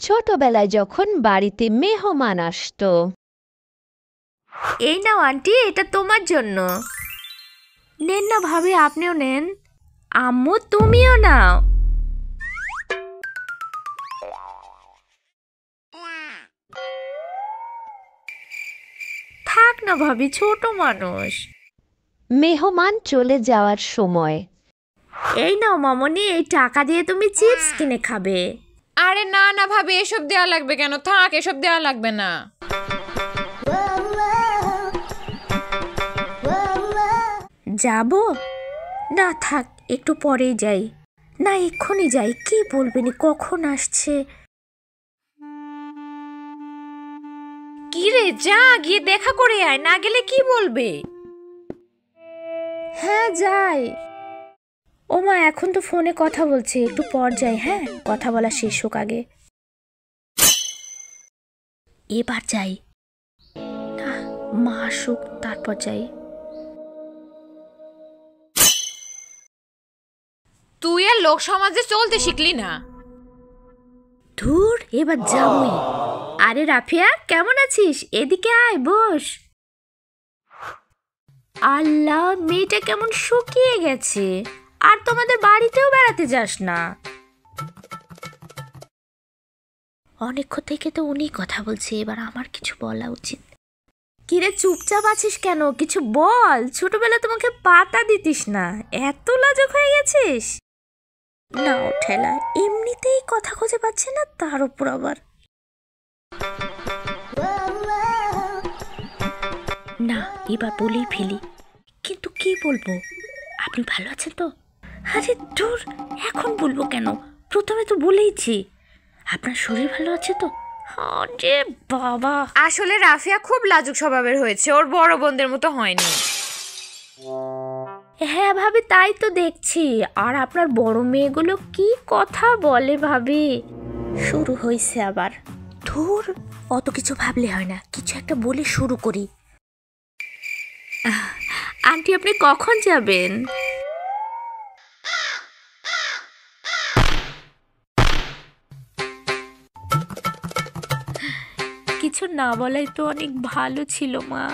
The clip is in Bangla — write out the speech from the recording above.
ছোটবেলায় যখন বাড়িতে মেহমান আসতো। এই নাও আন্টি, এটা তোমার জন্য। নেন না ভাবি, আপনিও নেন। আম্মু তুমিও নাও। থাক না ভাবি, ছোট মানুষ। মেহমান চলে যাওয়ার সময় এই নাও মামনি, এই টাকা দিয়ে তুমি চিপস কিনে খাবে। আরে না না ভাবি, এসব দেওয়া লাগবে কেন? থাক, এসব দেওয়া লাগবে না। যাব না, থাক, একটু পরেই যাই। না, এক্ষুনি যাই, কি বলবেন, কখন আসছে। কি রে, যা গিয়ে দেখা করে আয়, না গেলে কি বলবে? হ্যাঁ যাই। ও মা, এখন তো ফোনে কথা বলছে, একটু পর যাই। হ্যাঁ, কথা বলা শেষ হোক আগে। এবার যাই না, মা আসুক তারপর যাই। তুই আর লোক সমাজে চলতে শিখলি না। ধুর, এবার যাবই। আরে রাফিয়া, কেমন আছিস? এদিকে আয়, বস। আল্লাহ, মেয়েটা কেমন শুকিয়ে গেছে। আর তোমাদের বাড়িতেও বেড়াতে যাস না? অনেকক্ষণ থেকে তো উনি কথা বলছে, এবার আমার কিছু বলা উচিত। কিরে, চুপচাপ আছিস কেন? কিছু বল। ছোটবেলা তোমাকে পাতা দিতিস না, এত লাজুক হয়ে গেছিস। না ও ঠেলা, এমনিতেই কথা খুঁজে পাচ্ছে না, তার উপর আবার। না, এবার বলেই ফেলি। কিন্তু কি বলবো? আপনি ভালো আছেন তো? আরে ধুর, এখন বলবো কেন? প্রথমে তো বলেইছি। আপনার শরীর ভালো আছে তো? আরে বাবা, আসলে রাফিয়া খুব লাজুক স্বভাবের হয়েছে, ওর বড় বোনদের মতো হয়নি। হ্যাঁ ভাবি, তাই তো দেখছি। আর আপনার বড় মেয়েগুলো কি কথা বলে ভাবি। শুরু হয়েছে আবার। ধুর, অত কিছু ভাবলে হয় না, কিছু একটা বলে শুরু করি। আন্টি, আপনি কখন যাবেন? কিছু না বলাই তো অনেক ভালো ছিল মা।